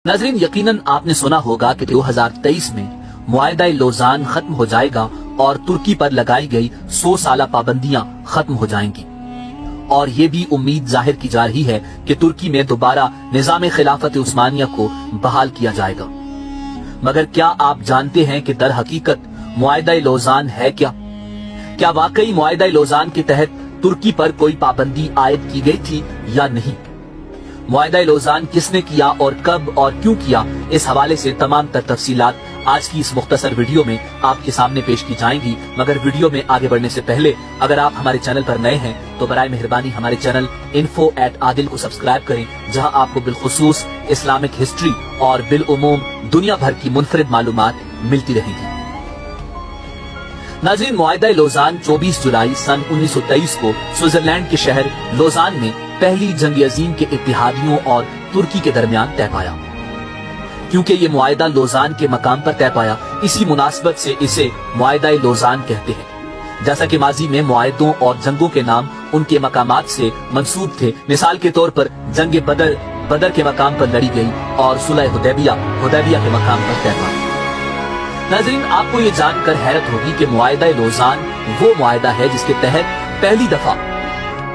नाज़रीन, यकीनन आपने सुना होगा कि 2023 में मुआहिदा लोज़ान खत्म हो जाएगा और तुर्की पर लगाई गई 100 साला पाबंदियां खत्म हो जाएंगी और ये भी उम्मीद जाहिर की जा रही है कि तुर्की में दोबारा निज़ाम खिलाफत उस्मानिया को बहाल किया जाएगा। मगर क्या आप जानते हैं कि दर हकीकत मुआहिदा लोज़ान है क्या? क्या वाकई मुआहिदा लोज़ान के तहत तुर्की पर कोई पाबंदी आयद की गई थी या नहीं? मुआहिदा लोज़ान किसने किया और कब और क्यों किया, इस हवाले से तमाम तर तफसीलात आज की इस मुख्तसर वीडियो में आपके सामने पेश की जाएंगी। मगर वीडियो में आगे बढ़ने से पहले अगर आप हमारे चैनल पर नए हैं तो बराए मेहरबानी हमारे चैनल info@adil को सब्सक्राइब करें, जहां आपको बिलखुसूस इस्लामिक हिस्ट्री और बिलउमूम दुनिया भर की मुनफरिद मालूमात मिलती रहेंगी। नाज़रीन, मुआहिदा लोज़ान 24 जुलाई सन 1923 को स्विट्जरलैंड के शहर लोज़ान में पहली जंग अजीम के इत्तेहादियों और तुर्की के दरमियान तय पाया। क्योंकि ये मुआहिदा लोज़ान के मकाम पर तय पाया, इसी मुनासबत से इसे मुआहिदा लोज़ान कहते हैं। जैसा कि माजी में मुआहिदों और जंगों के नाम उनके मकामात से मंसूब थे। मिसाल के तौर पर जंग बदर के मकाम पर लड़ी गई और सुलह हुदैबिया के मकाम पर तय पाया। नाज़रीन, आपको ये जानकर हैरत होगी कि मुआहिदा लोज़ान वो मुआहिदा है जिसके तहत पहली दफा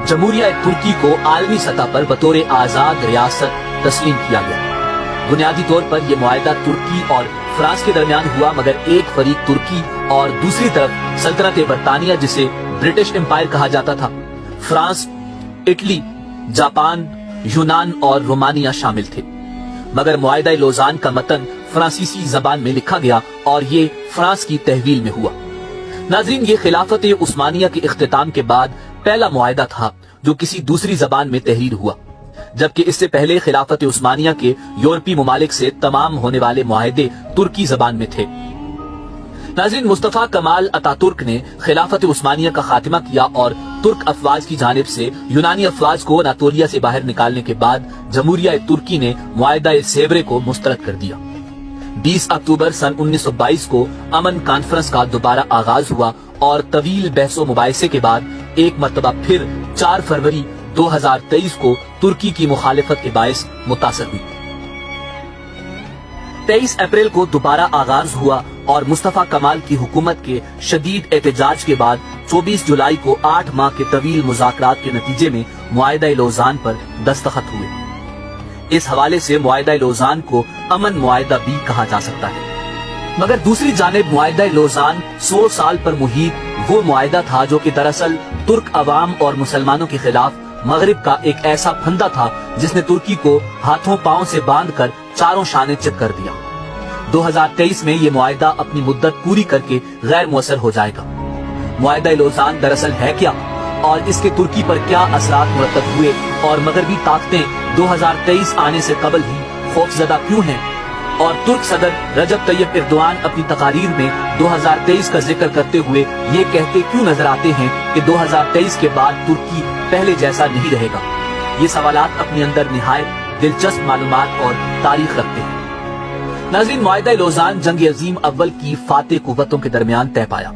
जमहूरिया तुर्की को आलमी सतह पर बतौर आजाद रियासत तस्लीम किया गया। बुनियादी तौर पर यह मुआहिदा तुर्की और फ्रांस के दरमियान हुआ, मगर एक फरीक तुर्की और दूसरी तरफ सल्तनत बरतानिया, जिसे ब्रिटिश एम्पायर कहा जाता था, फ्रांस, इटली, जापान, यूनान और रोमानिया शामिल थे। मगर मुआहिदा लोज़ान का मतन फ्रांसीसी जबान में लिखा गया और ये फ्रांस की तहवील में हुआ। नाज़रीन, ये खिलाफत उस्मानिया के इख्तिताम के बाद पहला मुआहिदा था जो किसी दूसरी जबान में तहरीर हुआ, जबकि इससे पहले खिलाफत उस्मानिया के यूरोपीय ममालिक से तमाम होने वाले मुआहिदे तुर्की जबान में थे। नाज़रीन, मुस्तफा कमाल अतातुर्क ने खिलाफत उस्मानिया का खात्मा किया और तुर्क अफवाज की जानिब से यूनानी अफवाज को अनातोलिया से बाहर निकालने के बाद जमहूरिया तुर्की ने मुआहिदा सेबरे को मुस्तरद कर दिया। 20 अक्टूबर सन 1922 को अमन कॉन्फ्रेंस का दोबारा आगाज हुआ और तवील बहसो मुबाहिसे के बाद एक मरतबा फिर 4 फरवरी 2023 को तुर्की की मुखालिफत के बायस मुतासर हुई। 23 अप्रैल को दोबारा आगाज हुआ और मुस्तफा कमाल की हुकूमत के शदीद एहतजाज के बाद 24 जुलाई को 8 माह के तवील मुज़ाकरात के नतीजे में मुआहिदा लोज़ान पर दस्तखत हुए। इस हवाले से मुआहिदा लोज़ान को अमन मुआहिदा भी कहा जा सकता है। मगर दूसरी जानिब मुआहिदा लोज़ान 100 साल पर मुहीत वो मुआहिदा था जो कि दरअसल तुर्क अवाम और मुसलमानों के खिलाफ मगरिब का एक ऐसा फंदा था जिसने तुर्की को हाथों पांव से बांधकर चारों शाने चित कर दिया। 2023 में ये मुआहिदा अपनी मुद्दत पूरी करके गैर मुअस्सर हो जाएगा। मुआहिदा लोज़ान दरअसल है क्या और इसके तुर्की पर क्या असरात मुरतब हुए और मगरबी ताकतें 2023 आने से कबल ही खौफजदा क्यों हैं और तुर्क सदर रजब तैयब एर्दोआन अपनी तकारीर में 2023 का जिक्र करते हुए ये कहते क्यों नजर आते हैं कि 2023 के बाद तुर्की पहले जैसा नहीं रहेगा। ये सवालात अपने अंदर निहायत दिलचस्प मालूमात और तारीख रखते हैं। नाज़रीन, मुआहिदा लोज़ान जंग अजीम अव्वल की फातेह कुव्वतों के दरमियान तय पाया।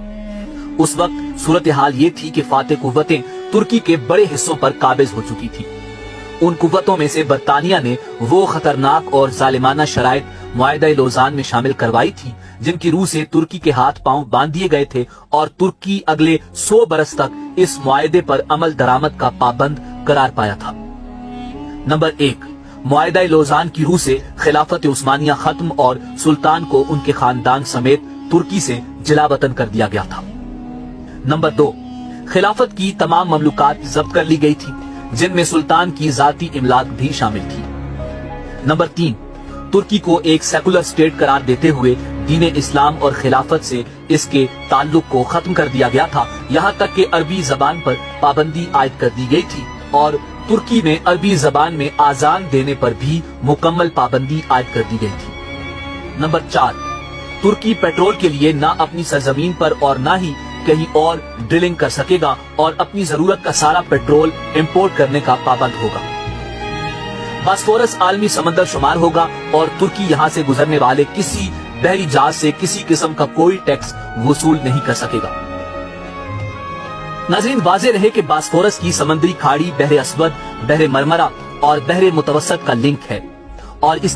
उस वक्त सूरत हाल ये थी कि फातेह कुव्वतें तुर्की के बड़े हिस्सों पर काबिज हो चुकी थी। उन कुव्वतों में से बरतानिया ने वो खतरनाक और जालिमाना शराइत मुआहिदा लोज़ान में शामिल करवाई थी जिनकी रूह से तुर्की के हाथ पांव बांध दिए गए थे और तुर्की अगले 100 बरस तक इस मुआहिदे पर अमल दरामद का पाबंद करार पाया था। नंबर 1, मुआहिदा लोज़ान की रूह से खिलाफत उस्मानिया खत्म और सुल्तान को उनके खानदान समेत तुर्की से जिलावतन कर दिया गया था। नंबर 2, खिलाफत की तमाम ममलूकात जब्त कर ली गई थी जिनमें सुल्तान की जाती इमलाक भी शामिल थी। नंबर 3, तुर्की को एक सेकुलर स्टेट करार देते हुए दीन इस्लाम और खिलाफत से इसके ताल्लुक को खत्म कर दिया गया था। यहाँ तक कि अरबी जबान पर पाबंदी आयद कर दी गई थी और तुर्की में अरबी जबान में आजान देने पर भी मुकम्मल पाबंदी आयद कर दी गई थी। नंबर 4, तुर्की पेट्रोल के लिए न अपनी सरजमीन पर और न ही कहीं और ड्रिलिंग कर सकेगा और अपनी जरूरत का सारा पेट्रोल इंपोर्ट करने का पाबंद होगा। बास्फोरस आलमी समंदर शुमार होगा और तुर्की यहाँ से गुजरने वाले किसी बहरी जहाज से किसी किस्म का कोई टैक्स वसूल नहीं कर सकेगा। नाज़रीन, वाज़ेह रहे कि बास्फोरस की समंदरी खाड़ी बहरे अस्वद, बहरे मरमरा और बहरे मुतवस्सत का लिंक है और इसकी